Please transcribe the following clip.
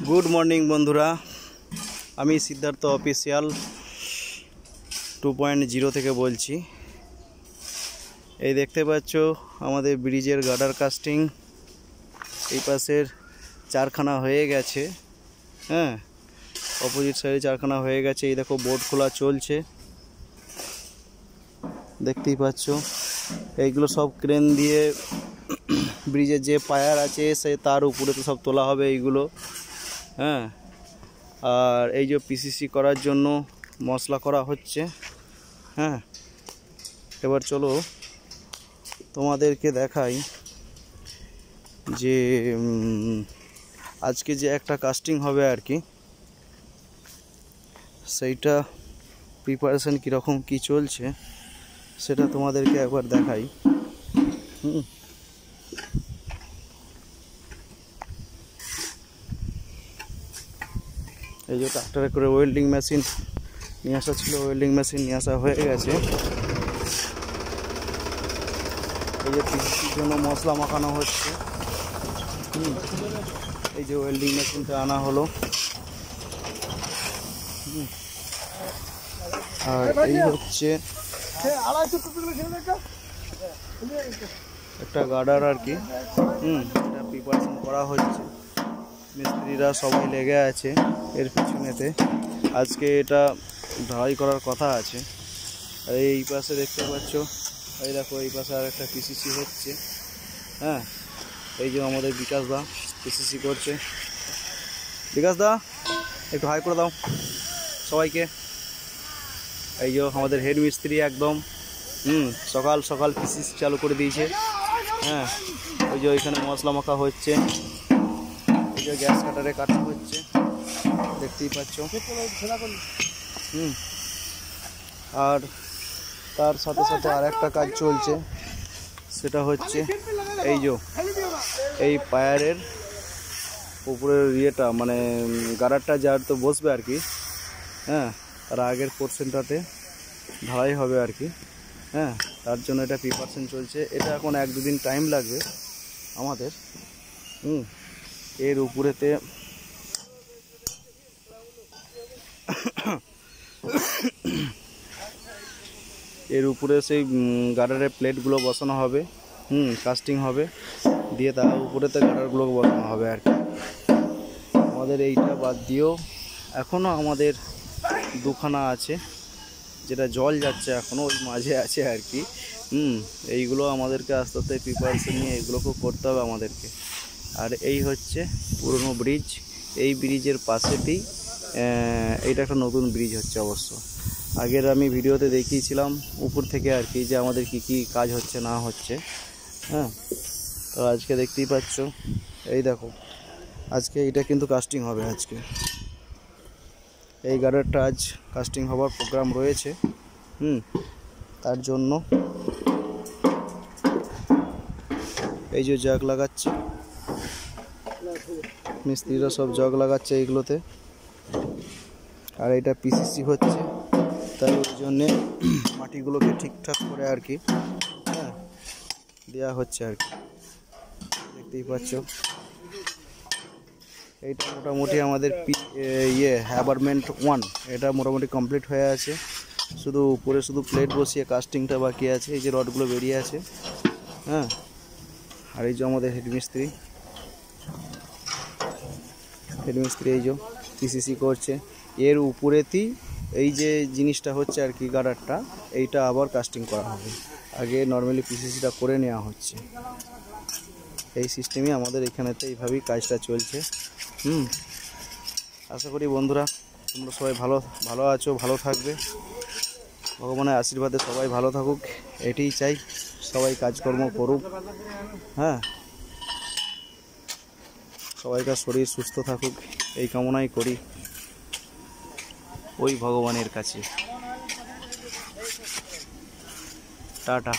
Good morning बंधुरा आमी Siddharth official 2.0 থেকে বলছি। এই দেখতে পাচ্ছ আমাদের ব্রিজের গার্ডার কাস্টিং এই পাশের চারখানা হয়ে গেছে। হ্যাঁ, অপোজিট সাইডে চারখানা হয়ে গেছে। এই দেখো বোর্ড খোলা চলছে, দেখতেই পাচ্ছ। এইগুলো সব ক্রেন দিয়ে ব্রিজের যে পায়ার আছে সে তার উপরে তো সব তোলা হবে এইগুলো। হ্যাঁ, আর এই যে পিসিসি করার জন্য মশলা করা হচ্ছে। হ্যাঁ, এবার চলো তোমাদেরকে দেখাই যে আজকে যে একটা কাস্টিং হবে আর কি, সেইটা প্রিপারেশন কীরকম কি চলছে সেটা তোমাদেরকে একবার দেখাই। এই যে ট্রাক্টরে করে ওয়েল্ডিং মেশিন নিয়ে আসা ছিল, ওয়েল্ডিং মেশিন নিয়ে আসা হয়ে গেছে। এই যে পিসির জন্য মশলা মাখানো হচ্ছে। এই যে ওয়েল্ডিং মেশিনটা আনা হলো। আর এই হচ্ছে একটা গার্ডার আর কি। এটা প্রিপারেশন করা হচ্ছে, মিস্ত্রিরা সবাই লেগে আছে এর পিছনেতে। আজকে এটা ঢালাই করার কথা আছে। আর এই পাশে দেখতে পাচ্ছ, এই দেখো এই পাশে আর একটা পিসিসি হচ্ছে। হ্যাঁ, এই যে আমাদের বিকাশ দা পিসিসি করছে। বিকাশ দা একটু হাই করে দাও সবাইকে। এই যে আমাদের হেড মিস্ত্রি একদম সকাল সকাল পিসিসি চালু করে দিয়েছে। হ্যাঁ, ওই যে ওইখানে মশলা মাখা হচ্ছে, এই যে গ্যাস কাটারে কাটা হচ্ছে, দেখতেই পাচ্ছ। আর তার সাথে সাথে আর একটা কাজ চলছে, সেটা হচ্ছে এই যে এই পায়ারের উপরের ইয়েটা মানে গার্ডারটা যার তো বসবে আর কি। হ্যাঁ, তার আগের পোর্শনটাতে ঢালাই হবে আর কি। হ্যাঁ, তার জন্য এটা প্রিপারেশন চলছে। এটা এখন 1-2 দিন টাইম লাগবে আমাদের। এর উপরেতে এর উপরে সেই গার্ডারের প্লেটগুলো বসানো হবে, কাস্টিং হবে, দিয়ে তার উপরেতে গার্ডারগুলো বসানো হবে আর কি। আমাদের এইটা বাদ দিয়েও এখনও আমাদের দুখানা আছে, যেটা জল যাচ্ছে এখনও ওই মাঝে আছে আর কি। এইগুলো আমাদেরকে আস্তে আস্তে প্রিপারেশন নিয়ে এগুলোকেও করতে হবে আমাদেরকে। আর এই হচ্ছে পুরনো ব্রিজ। এই ব্রিজের পাশেতেই এইটা একটা নতুন ব্রিজ হচ্ছে। অবশ্য আগের আমি ভিডিওতে দেখিয়েছিলাম উপর থেকে আর কি, যে আমাদের কি কি কাজ হচ্ছে না হচ্ছে। হ্যাঁ, তো আজকে দেখতেই পাচ্ছ, এই দেখো আজকে এটা কিন্তু কাস্টিং হবে। আজকে এই গার্ডারটা আজ কাস্টিং হওয়ার প্রোগ্রাম রয়েছে। তার জন্য এই যে জগ লাগাচ্ছে, মিস্ত্রিরা সব জগ লাগাচ্ছে এইগুলোতে। আর এটা পিসিসি হচ্ছে, তাই ওই জন্যে মাটিগুলোকে ঠিকঠাক করে আর কি দেওয়া হচ্ছে আর কি, দেখতেই পাচ্ছ। এইটা মোটামুটি আমাদের অ্যাবারমেন্ট 1 এটা মোটামুটি কমপ্লিট হয়ে আছে। শুধু উপরে শুধু প্লেট বসিয়ে কাস্টিংটা বাকি আছে। এই যে রডগুলো বেরিয়ে আছে। হ্যাঁ, আর এই যে আমাদের হেডমিস্ত্রি এই যে পিসিসি করছে। এর উপরেতেই এই যে জিনিসটা হচ্ছে আর কি, গার্ডারটা, এইটা আবার কাস্টিং করা হবে। আগে নর্মালি পিসিসিটা করে নেওয়া হচ্ছে। এই সিস্টেমই আমাদের এখানেতে এইভাবেই কাজটা চলছে। আশা করি বন্ধুরা তোমরা সবাই ভালো আছো, ভালো থাকবে। ভগবানের আশীর্বাদে সবাই ভালো থাকুক, এটাই চাই। সবাই কাজকর্ম করুক। হ্যাঁ, সবাইকার শরীর সুস্থ থাকুক এই কামনাই করি ওই ভগবানের কাছে। টাটা।